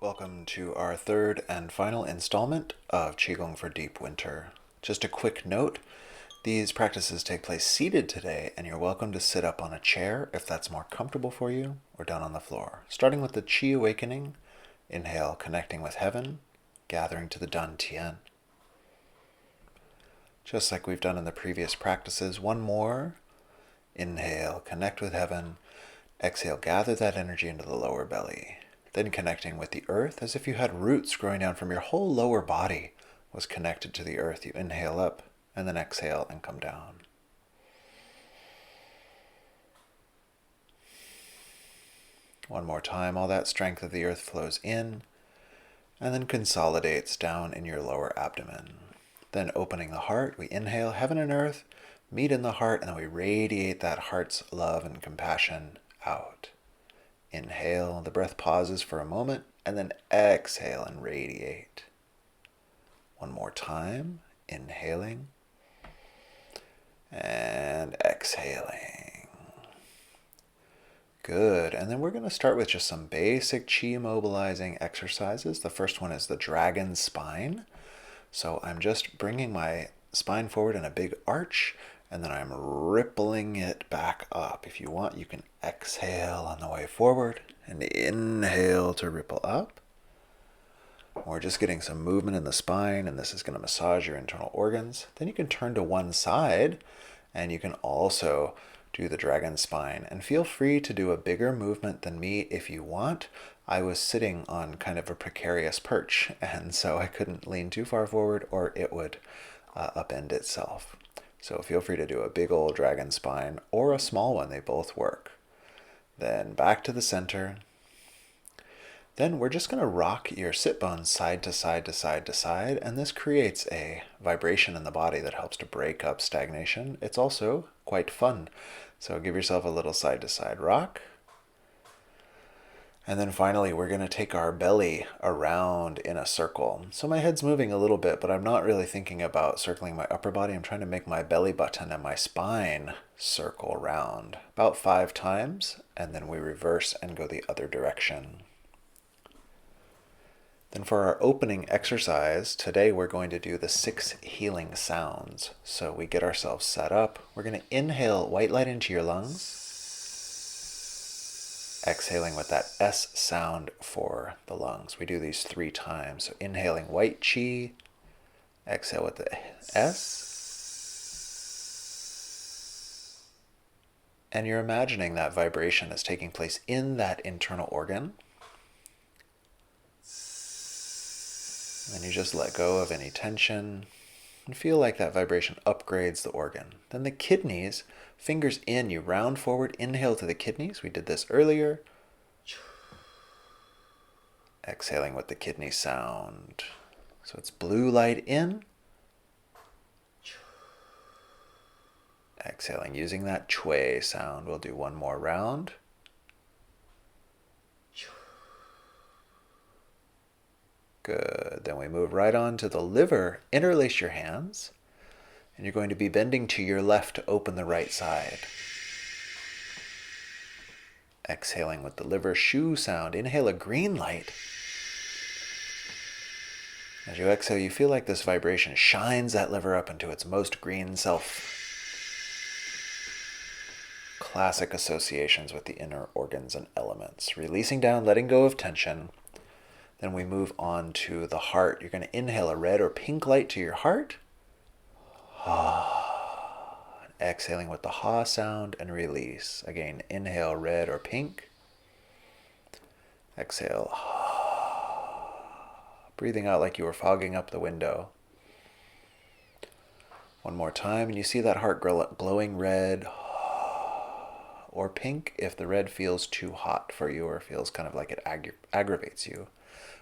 Welcome to our third and final installment of Qigong for Deep Winter. Just a quick note, these practices take place seated today, and you're welcome to sit up on a chair if that's more comfortable for you, or down on the floor. Starting with the Qi Awakening, inhale, connecting with heaven, gathering to the Dan Tian. Just like we've done in the previous practices, one more. Inhale, connect with heaven. Exhale, gather that energy into the lower belly. Then connecting with the earth as if you had roots growing down from your whole lower body was connected to the earth. You inhale up and then exhale and come down. One more time, all that strength of the earth flows in and then consolidates down in your lower abdomen. Then opening the heart, we inhale, heaven and earth meet in the heart, and then we radiate that heart's love and compassion out. Inhale, the breath pauses for a moment, and then exhale and radiate. One more time, inhaling and exhaling. Good, and then we're going to start with just some basic Qi mobilizing exercises. The first one is the dragon spine. So I'm just bringing my spine forward in a big arch, and then I'm rippling it back up. If you want, you can exhale on the way forward and inhale to ripple up. We're just getting some movement in the spine, and this is going to massage your internal organs. Then you can turn to one side, and you can also do the dragon spine. And feel free to do a bigger movement than me if you want. I was sitting on kind of a precarious perch, and so I couldn't lean too far forward or it would upend itself. So feel free to do a big old dragon spine or a small one. They both work. Then back to the center. Then we're just going to rock your sit bones side to side to side to side, and this creates a vibration in the body that helps to break up stagnation. It's also quite fun. So give yourself a little side to side rock. And then finally, we're going to take our belly around in a circle. So my head's moving a little bit, but I'm not really thinking about circling my upper body. I'm trying to make my belly button and my spine circle around about 5 times, and then we reverse and go the other direction. Then for our opening exercise, today we're going to do the 6 healing sounds. So we get ourselves set up. We're going to inhale white light into your lungs. Exhaling with that S sound for the lungs. We do these 3 times. So inhaling white chi, exhale with the S. And you're imagining that vibration is taking place in that internal organ. And you just let go of any tension and feel like that vibration upgrades the organ. Then the kidneys, fingers in, you round forward, inhale to the kidneys. We did this earlier. Exhaling with the kidney sound. So it's blue light in. Exhaling using that chui sound. We'll do one more round. Good. Then we move right on to the liver. Interlace your hands. And you're going to be bending to your left to open the right side. Exhaling with the liver shu sound. Inhale a green light. As you exhale, you feel like this vibration shines that liver up into its most green self. Classic associations with the inner organs and elements. Releasing down, letting go of tension. Then we move on to the heart. You're going to inhale a red or pink light to your heart. Exhaling with the ha sound and release. Again, inhale red or pink. Exhale. Breathing out like you were fogging up the window. One more time, and you see that heart glowing red or pink if the red feels too hot for you or feels kind of like it aggravates you.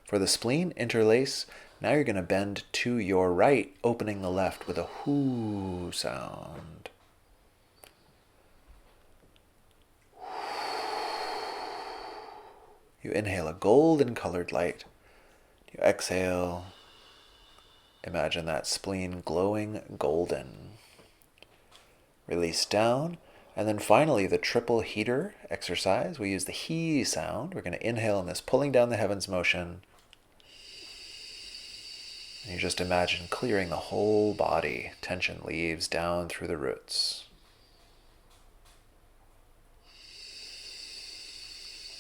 For the spleen, interlace. Now you're going to bend to your right, opening the left with a hoo sound. You inhale a golden colored light. You exhale. Imagine that spleen glowing golden. Release down. And then finally, the triple heater exercise. We use the he sound. We're going to inhale in this pulling down the heavens motion. And you just imagine clearing the whole body. Tension leaves down through the roots.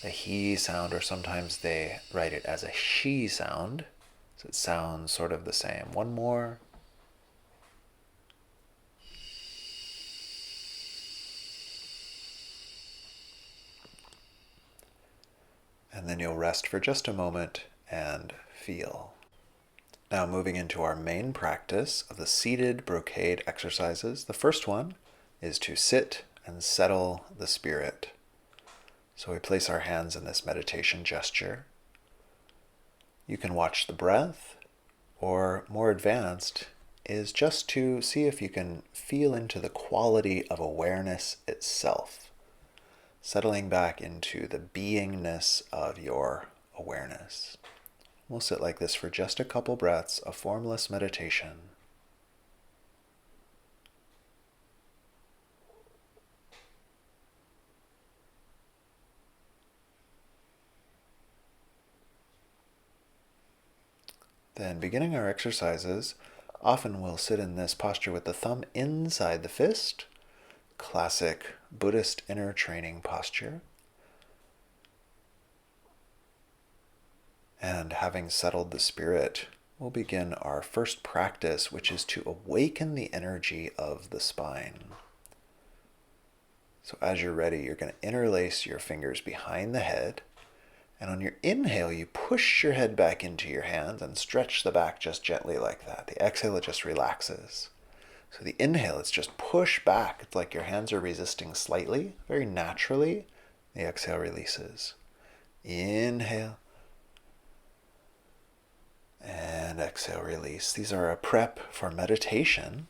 The he sound, or sometimes they write it as a she sound, so it sounds sort of the same. One more. And then you'll rest for just a moment and feel. Now moving into our main practice of the seated brocade exercises. The first one is to sit and settle the spirit. So we place our hands in this meditation gesture. You can watch the breath, or more advanced is just to see if you can feel into the quality of awareness itself, settling back into the beingness of your awareness. We'll sit like this for just a couple breaths, a formless meditation. Then beginning our exercises, often we'll sit in this posture with the thumb inside the fist, classic Buddhist inner training posture. And having settled the spirit, we'll begin our first practice, which is to awaken the energy of the spine. So as you're ready, you're going to interlace your fingers behind the head. And on your inhale, you push your head back into your hands and stretch the back just gently like that. The exhale, it just relaxes. So the inhale, it's just push back. It's like your hands are resisting slightly, very naturally. The exhale releases. Inhale. And exhale, release. These are a prep for meditation.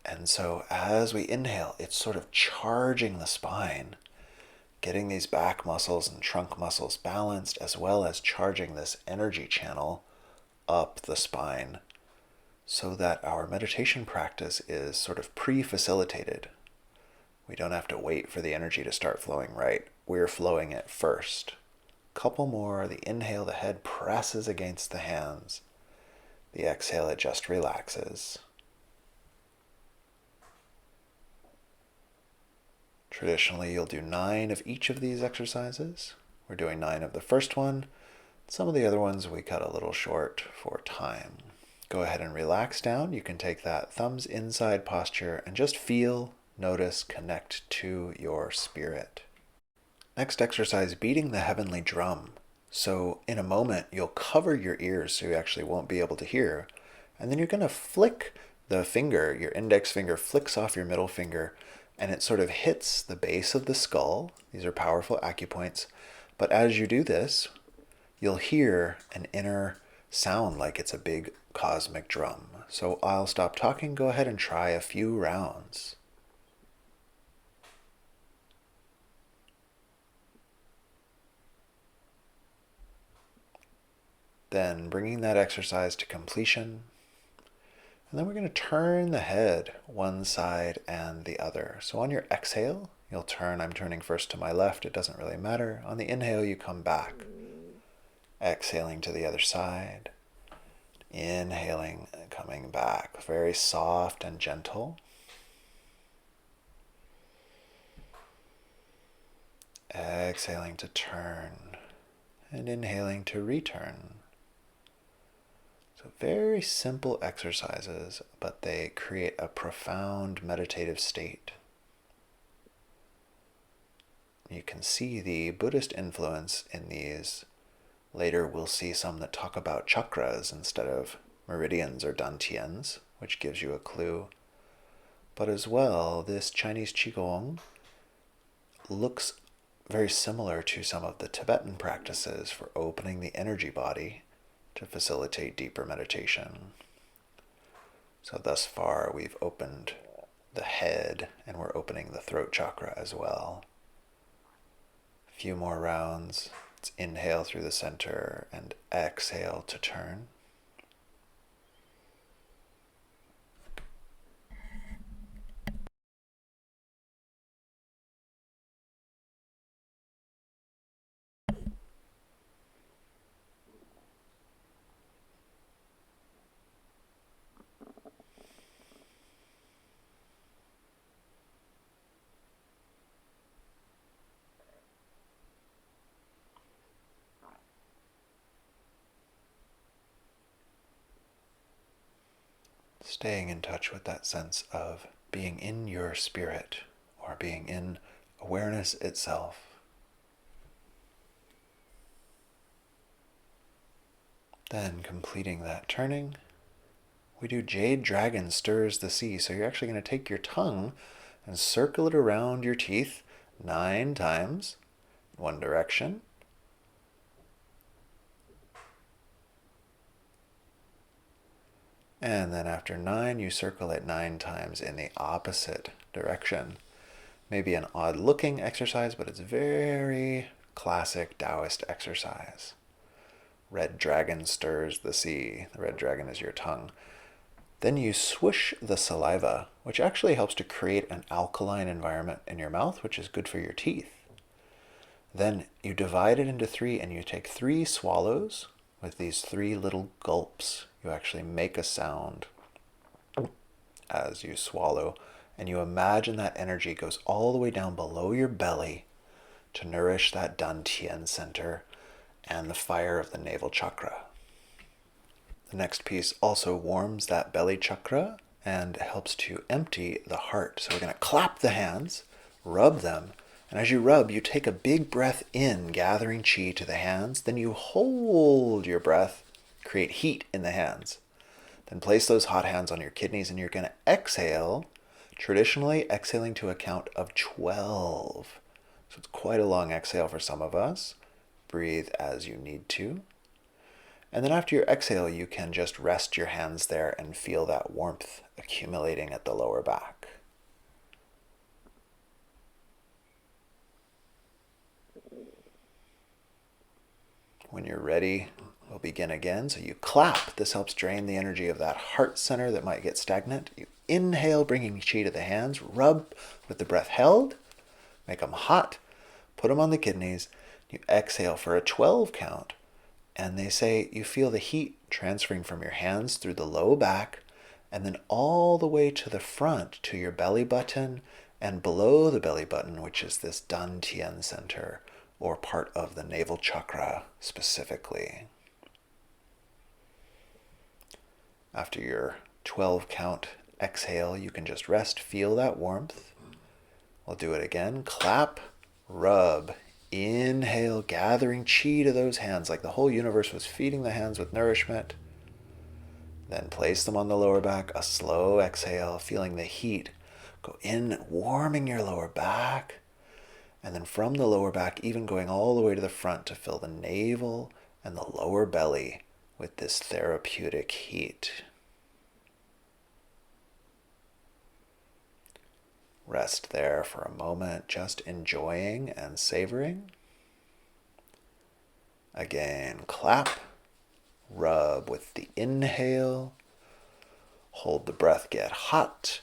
And so as we inhale, it's sort of charging the spine, getting these back muscles and trunk muscles balanced, as well as charging this energy channel up the spine so that our meditation practice is sort of pre-facilitated. We don't have to wait for the energy to start flowing right. We're flowing it first. Couple more. The inhale, the head presses against the hands. The exhale, it just relaxes. Traditionally, you'll do 9 of each of these exercises. We're doing 9 of the first one. Some of the other ones we cut a little short for time. Go ahead and relax down. You can take that thumbs inside posture and just feel, notice, connect to your spirit. Next exercise, beating the heavenly drum. So in a moment, you'll cover your ears so you actually won't be able to hear. And then you're going to flick the finger, your index finger flicks off your middle finger, and it sort of hits the base of the skull. These are powerful acupoints. But as you do this, you'll hear an inner sound like it's a big cosmic drum. So I'll stop talking. Go ahead and try a few rounds. Then bringing that exercise to completion. And then we're going to turn the head one side and the other. So on your exhale, you'll turn. I'm turning first to my left. It doesn't really matter. On the inhale, you come back. Exhaling to the other side. Inhaling and coming back. Very soft and gentle. Exhaling to turn. And inhaling to return. So very simple exercises, but they create a profound meditative state. You can see the Buddhist influence in these. Later we'll see some that talk about chakras instead of meridians or dantians, which gives you a clue. But as well, this Chinese Qigong looks very similar to some of the Tibetan practices for opening the energy body to facilitate deeper meditation. So thus far we've opened the head and we're opening the throat chakra as well. A few more rounds. Let's inhale through the center and exhale to turn. Staying in touch with that sense of being in your spirit or being in awareness itself. Then completing that turning, we do Jade Dragon Stirs the Sea. So you're actually going to take your tongue and circle it around your teeth 9 times, one direction. And then after 9, you circle it 9 times in the opposite direction. Maybe an odd looking exercise, but it's very classic Taoist exercise. Red dragon stirs the sea. The red dragon is your tongue. Then you swoosh the saliva, which actually helps to create an alkaline environment in your mouth, which is good for your teeth. Then you divide it into 3 and you take 3 swallows with these 3 little gulps. You actually make a sound as you swallow, and you imagine that energy goes all the way down below your belly to nourish that Dantian center and the fire of the navel chakra. The next piece also warms that belly chakra and helps to empty the heart. So we're going to clap the hands, rub them, and as you rub, you take a big breath in, gathering chi to the hands. Then you hold your breath, create heat in the hands. Then place those hot hands on your kidneys, and you're going to exhale, traditionally exhaling to a count of 12. So it's quite a long exhale for some of us. Breathe as you need to. And then after your exhale, you can just rest your hands there and feel that warmth accumulating at the lower back. When you're ready, we'll begin again. So you clap. This helps drain the energy of that heart center that might get stagnant. You inhale, bringing chi to the hands. Rub with the breath held. Make them hot. Put them on the kidneys. You exhale for a 12 count. And they say you feel the heat transferring from your hands through the low back and then all the way to the front to your belly button and below the belly button, which is this Dantian center or part of the navel chakra specifically. After your 12 count exhale, you can just rest, feel that warmth. We'll do it again. Clap, rub, inhale, gathering chi to those hands like the whole universe was feeding the hands with nourishment. Then place them on the lower back, a slow exhale, feeling the heat go in, warming your lower back. And then from the lower back, even going all the way to the front to fill the navel and the lower belly with this therapeutic heat. Rest there for a moment, just enjoying and savoring. Again, clap, rub with the inhale, hold the breath, get hot.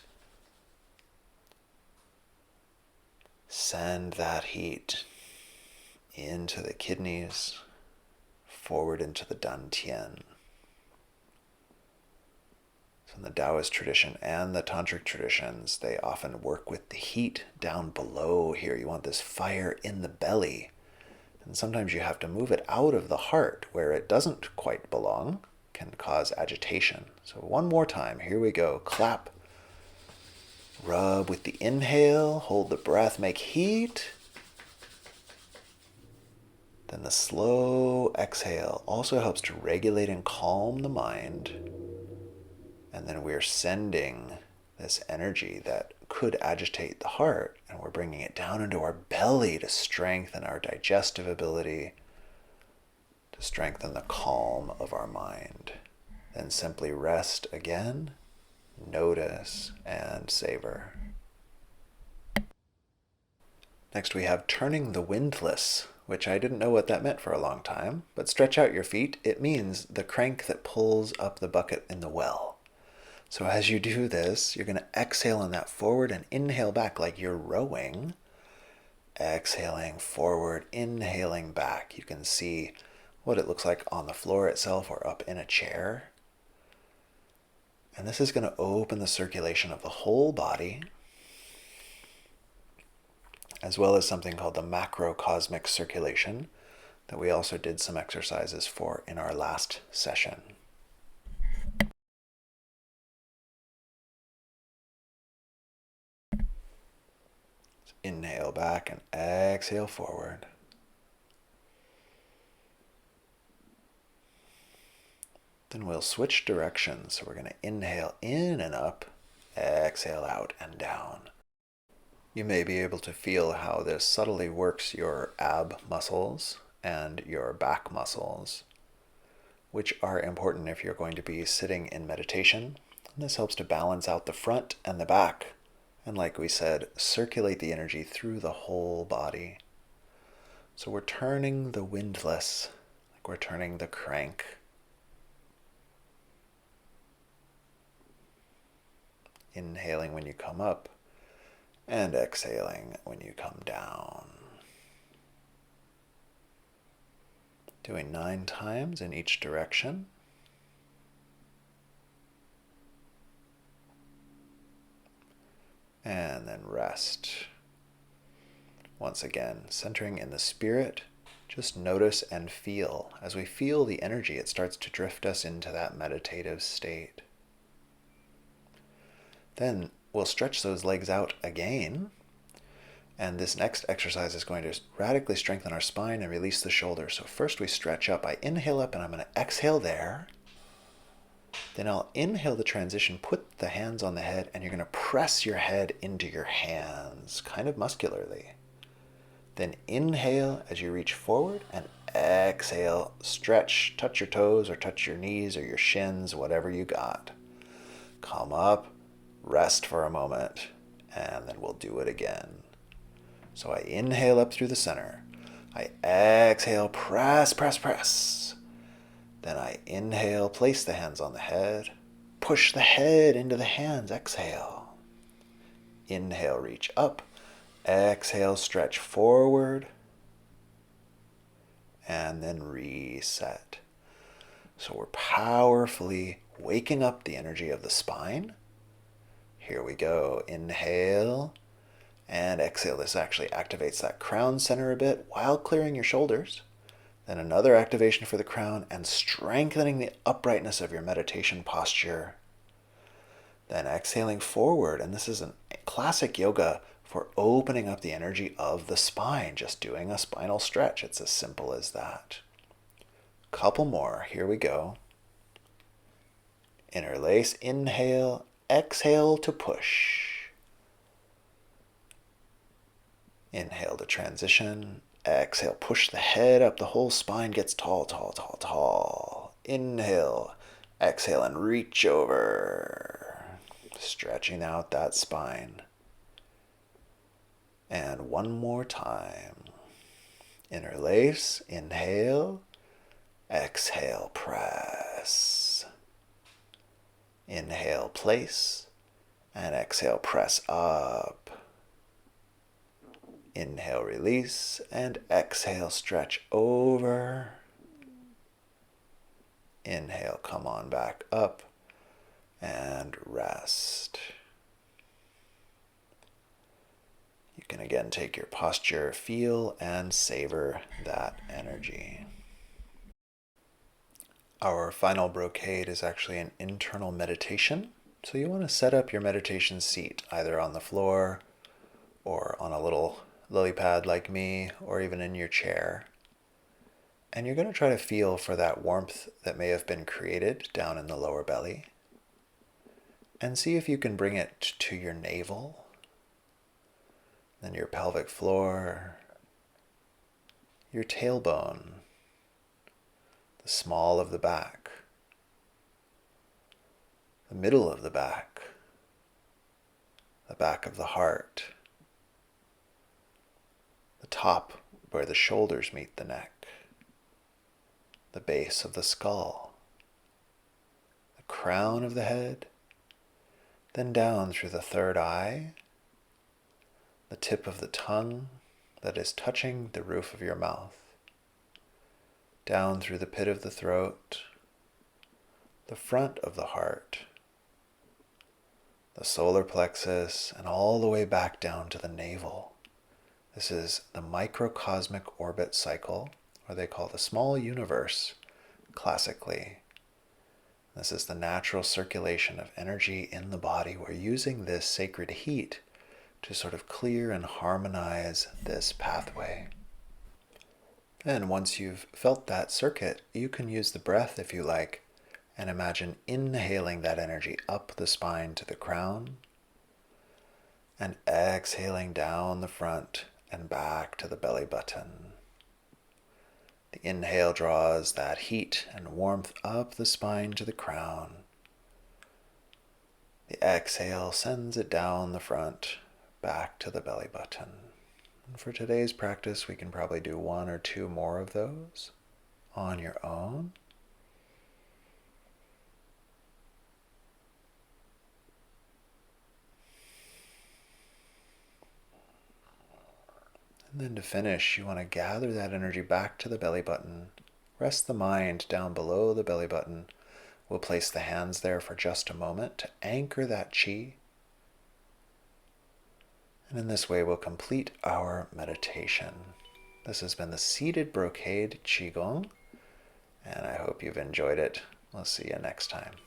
Send that heat into the kidneys, forward into the Dantian. So in the Taoist tradition and the Tantric traditions, they often work with the heat down below here. You want this fire in the belly. And sometimes you have to move it out of the heart where it doesn't quite belong, can cause agitation. So one more time, here we go. Clap. Rub with the inhale, hold the breath, make heat. Then the slow exhale also helps to regulate and calm the mind. And then we're sending this energy that could agitate the heart, and we're bringing it down into our belly to strengthen our digestive ability, to strengthen the calm of our mind. Then simply rest again. Notice and savor. Next we have turning the windless, which I didn't know what that meant for a long time, but stretch out your feet. It means the crank that pulls up the bucket in the well. So as you do this, you're going to exhale on that forward and inhale back like you're rowing. Exhaling forward, inhaling back. You can see what it looks like on the floor itself or up in a chair. And this is going to open the circulation of the whole body, as well as something called the macrocosmic circulation that we also did some exercises for in our last session. back and exhale forward. Then we'll switch directions. So we're going to inhale in and up, exhale out and down. You may be able to feel how this subtly works your ab muscles and your back muscles, which are important if you're going to be sitting in meditation. And this helps to balance out the front and the back. And like we said, circulate the energy through the whole body. So we're turning the windless, like we're turning the crank. Inhaling when you come up and exhaling when you come down. Doing 9 times in each direction. And then rest. Once again, centering in the spirit, just notice and feel. As we feel the energy, it starts to drift us into that meditative state. Then we'll stretch those legs out again. And this next exercise is going to radically strengthen our spine and release the shoulders. So first we stretch up. I inhale up and I'm going to exhale there. Then I'll inhale the transition, put the hands on the head, and you're going to press your head into your hands, kind of muscularly. Then inhale as you reach forward, and exhale, stretch, touch your toes or touch your knees or your shins, whatever you got. Come up, rest for a moment, and then we'll do it again. So I inhale up through the center. I exhale, press, press, press. Then I inhale, place the hands on the head. Push the head into the hands, exhale. Inhale, reach up. Exhale, stretch forward. And then reset. So we're powerfully waking up the energy of the spine. Here we go. Inhale and exhale. This actually activates that crown center a bit while clearing your shoulders. Then another activation for the crown and strengthening the uprightness of your meditation posture. Then exhaling forward, and this is a classic yoga for opening up the energy of the spine, just doing a spinal stretch. It's as simple as that. Couple more. Here we go. Interlace, inhale, exhale to push. Inhale to transition. Exhale, push the head up, the whole spine gets tall, tall, tall, tall. Inhale, exhale, and reach over. Stretching out that spine. And one more time. Interlace, inhale, exhale, press. Inhale, place, and exhale, press up. Inhale, release, and exhale, stretch over. Inhale, come on back up, and rest. You can again take your posture, feel, and savor that energy. Our final brocade is actually an internal meditation. So you want to set up your meditation seat, either on the floor or on a little lily pad like me, or even in your chair. And you're going to try to feel for that warmth that may have been created down in the lower belly. And see if you can bring it to your navel, then your pelvic floor, your tailbone, the small of the back, the middle of the back of the heart, the top where the shoulders meet the neck, the base of the skull, the crown of the head, then down through the third eye, the tip of the tongue that is touching the roof of your mouth, down through the pit of the throat, the front of the heart, the solar plexus, and all the way back down to the navel. This is the microcosmic orbit cycle, or they call the small universe, classically. This is the natural circulation of energy in the body. We're using this sacred heat to sort of clear and harmonize this pathway. And once you've felt that circuit, you can use the breath if you like, and imagine inhaling that energy up the spine to the crown, and exhaling down the front and back to the belly button. The inhale draws that heat and warmth up the spine to the crown. The exhale sends it down the front, back to the belly button. And for today's practice, we can probably do 1 or 2 more of those on your own. And then to finish, you want to gather that energy back to the belly button. Rest the mind down below the belly button. We'll place the hands there for just a moment to anchor that chi. And in this way, we'll complete our meditation. This has been the Seated Brocade Qigong, and I hope you've enjoyed it. We'll see you next time.